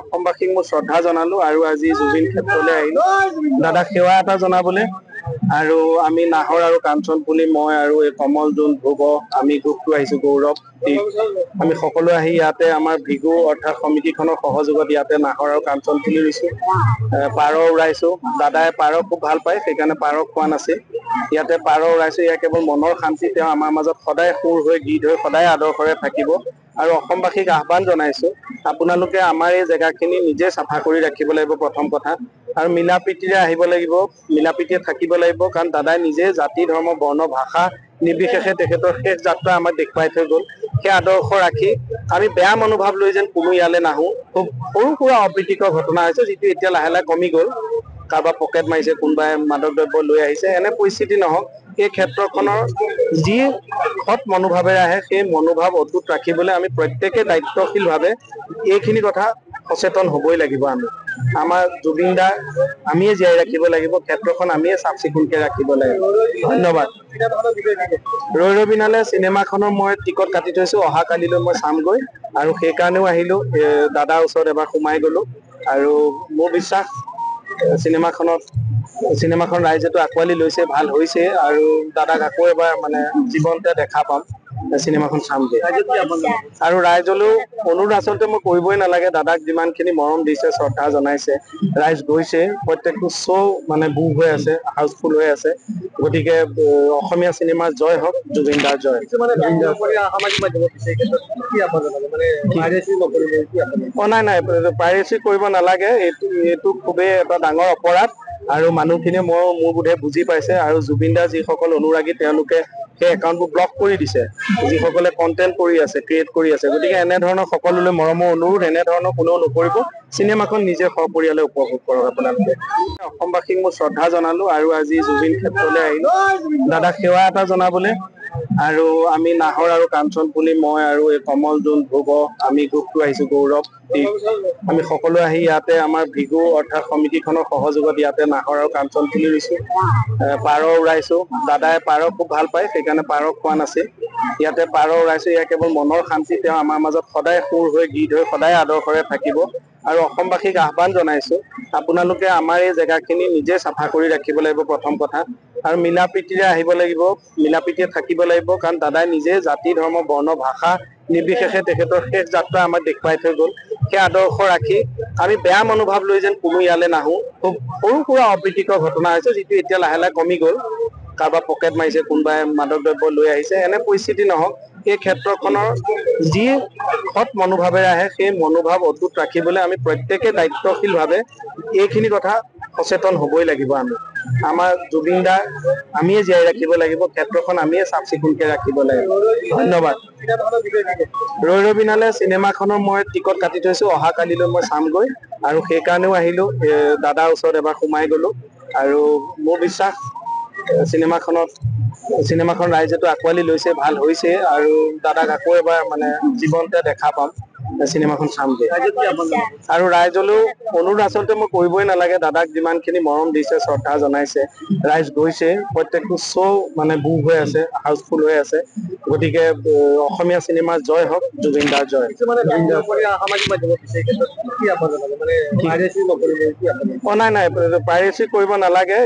অসমবাসীক মই শ্ৰদ্ধা জনালো আৰু আজি জুবিন ক্ষেত্ৰলৈ আহিলো দাদাক সেৱা এটা জনাবলৈ। আৰু আমি নাহৰ আৰু কাঞ্চন পুলি মই আৰু এই কমল জোন ধ্ৰুৱ আমি গ্ৰুপটো আহিছো গৌৰৱ আমি সকলো আহি ইয়াতে আমাৰ ভিগু অৰ্থাৎ সমিতিখনৰ সহযোগত ইয়াতে নাহৰ আৰু কাঞ্চন পুলি ৰুইছো। পাৰ উৰাইছো, দাদাই পাৰ খুব ভাল পায় সেইকাৰণে পাৰ খোৱা নাছিল। ইয়াতে পাৰ উৰাইছো, ইয়াৰ কেৱল মনৰ শান্তি তেওঁ আমাৰ মাজত সদায় সুৰ হৈ গীত হৈ সদায় আদৰ্শৰে থাকিব। আৰু অসমবাসীক আহ্বান জনাইছো আপোনালোকে আমাৰ এই জেগাখিনি নিজে চাফা কৰি ৰাখিব লাগিব প্ৰথম কথা। আৰু মিলা প্ৰীতিৰে আহিব লাগিব, মিলা প্ৰীতিৰে থাকিব লাগিব, কাৰণ দাদাই নিজে জাতি ধৰ্ম বৰ্ণ ভাষা নিৰ্বিশেষে তেখেতৰ শেষ যাত্ৰা আমাক দেখুৱাই থৈ গল। সেই আদৰ্শ ৰাখি আমি বেয়া মনোভাৱ লৈ যেন কোনো ইয়ালৈ নাহো। খুব সৰু সুৰা অপ্ৰীতিকৰ ঘটনা হৈছে যিটো এতিয়া লাহে লাহে কমি গল। কাৰোবাৰ পকেট মাৰিছে, কোনোবাই মাদক দ্ৰব্য লৈ আহিছে, এনে পৰিস্থিতি নহওক। এই ক্ষেত্ৰখনৰ যি সৎ মনোভাৱেৰে আহে সেই মনোভাৱ অটুট ৰাখিবলৈ আমি প্ৰত্যেকে দায়িত্বশীল ভাৱে এইখিনি কথা সচেতন হবই লাগিব। আমাৰ জুবিন দাক আমিয়ে জীয়াই ৰাখিব লাগিব, ক্ষেত্ৰখন আমিয়ে চাফ চিকুণকে ৰাখিব লাগিব। ধন্যবাদ। ৰৈ ৰবিনালে চিনেমাখনৰ মই টিকট কাটি থৈছো, অহা কালিলৈ মই চামগৈ আৰু সেইকাৰণেও আহিলো। দাদাৰ ওচৰত এবাৰ সোমাই গলো আৰু মোৰ বিশ্বাস চিনেমাখন ৰাইজেতো আঁকোৱালি লৈছে, ভাল হৈছে আৰু দাদাক আকৌ এবাৰ জীৱনতে দেখা পাম, চিনেমাখন চামগে। আৰু ৰাইজলৈও অনুৰোধ আচলতে মই কৰিবই নালাগে, দাদাক যিমান খিনি মৰম দিছে শ্ৰদ্ধা জনাইছে, ৰাইজ গৈছে, প্ৰত্যেকটো শ্ব' বুক হৈ আছে, হাউচফুল হৈ আছে। গতিকে অসমীয়া চিনেমাৰ জয় হওক, জুবিন দাৰ জয়। নাই পাইৰেচি কৰিব নালাগে, এইটো খুবেই এটা ডাঙৰ অপৰাধ। আৰু মানুহখিনিয়ে মোৰ বোধে বুজি পাইছে আৰু জুবিন দাৰ যিসকল অনুৰাগী তেওঁলোকে সেই একাউণ্টবোৰ ব্লক কৰি দিছে, যিসকলে কন্টেন্ট কৰি আছে, ক্ৰিয়েট কৰি আছে। গতিকে এনেধৰণৰ সকলোলৈ মৰমৰ অনুৰোধ, এনেধৰণৰ কোনেও নকৰিব। চিনেমাখন নিজে সপৰিয়ালে উপভোগ কৰক আপোনালোকে। অসমবাসীক মই শ্ৰদ্ধা জনালো আৰু আজি জুবিন ক্ষেত্ৰলৈ আহিলো দাদাক সেৱা এটা জনাবলৈ। আৰু আমি নাহৰ আৰু কাঞ্চন পুলি মই আৰু এই কমল জোন ধ্ৰুৱ আমি গ্ৰুপটো আহিছো গৌৰৱ আমি সকলো আহি ইয়াতে আমাৰ ভিগু অৰ্থাৎ সমিতিখনৰ সহযোগত ইয়াতে নাহৰ আৰু কাঞ্চন পুলি ৰুইছো। পাৰ উৰাইছো, দাদাই পাৰ খুব ভাল পায় সেইকাৰণে পাৰ খোৱা নাছিল। ইয়াতে পাৰ উৰাইছো, ইয়াৰ কেৱল মনৰ শান্তি তেওঁ আমাৰ মাজত সদায় সুৰ হৈ গীত হৈ সদায় আদৰ্শৰে থাকিব। আৰু অসমবাসীক আহ্বান জনাইছো আপোনালোকে আমাৰ এই জেগাখিনি নিজে চাফা কৰি ৰাখিব লাগিব প্ৰথম কথা। আৰু মিলা প্ৰীতিৰে আহিব লাগিব, মিলা প্ৰীতিৰে থাকিব লাগিব, কাৰণ দাদাই নিজে জাতি ধৰ্ম বৰ্ণ ভাষা নিৰ্বিশেষে তেখেতৰ শেষ যাত্ৰা আমাক দেখুৱাই থৈ গল। সেই আদৰ্শ ৰাখি আমি বেয়া মনোভাৱ লৈ যেন কোনো ইয়ালৈ নাহো। খুব সৰু সুৰা অপ্ৰীতিকৰ ঘটনা হৈছে যিটো এতিয়া লাহে লাহে কমি গল। কাৰোবাৰ পকেট মাৰিছে, কোনোবাই মাদক দ্ৰব্য লৈ আহিছে, এনে পৰিস্থিতি নহওক। এই ক্ষেত্ৰখনৰ যি সৎ মনোভাৱেৰে আহে সেই মনোভাৱ অটুট ৰাখিবলৈ আমি প্ৰত্যেকে দায়িত্বশীল ভাৱে এইখিনি কথা সচেতন হবই লাগিব। আমাৰ জুবিন দাক আমিয়ে জীয়াই ৰাখিব লাগিব, ক্ষেত্ৰখন আমিয়ে চাফ চিকুণকে ৰাখিব লাগিব। ধন্যবাদ। ৰৈ ৰবিনালে চিনেমাখনৰ মই টিকট কাটি থৈছো, অহা কালিলৈ মই চামগৈ আৰু সেইকাৰণেও আহিলো। দাদাৰ ওচৰত এবাৰ সোমাই গলো আৰু মোৰ বিশ্বাস চিনেমাখন ৰাইজেতো আঁকোৱালি লৈছে, ভাল হৈছে আৰু দাদাক আকৌ এবাৰ জীৱনতে দেখা পাম, চিনেমাখন চামগে। আৰু ৰাইজলৈও অনুৰোধ আচলতে মই কৰিবই নালাগে, দাদাক যিমান খিনি মৰম দিছে শ্ৰদ্ধা জনাইছে, ৰাইজ গৈছে, প্ৰত্যেকটো শ্ব' বুক হৈ আছে, হাউচফুল হৈ আছে। গতিকে অসমীয়া চিনেমাৰ জয় হওক, জুবিন দাৰ জয়। নাই পাইৰেচি কৰিব নালাগে,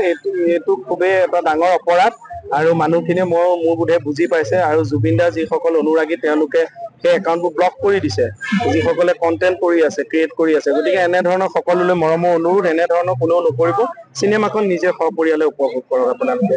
এইটো খুবেই এটা ডাঙৰ অপৰাধ। আৰু মানুহখিনিয়ে মোৰ বোধে বুজি পাইছে আৰু জুবিন দাৰ যিসকল অনুৰাগী তেওঁলোকে সেই একাউণ্টবোৰ ব্লক কৰি দিছে, যিসকলে কন্টেন্ট কৰি আছে, ক্ৰিয়েট কৰি আছে। গতিকে এনেধৰণৰ সকলোলৈ মৰমৰ অনুৰোধ, এনেধৰণৰ কোনেও নকৰিব। চিনেমাখন নিজে সপৰিয়ালে উপভোগ কৰক আপোনালোকে।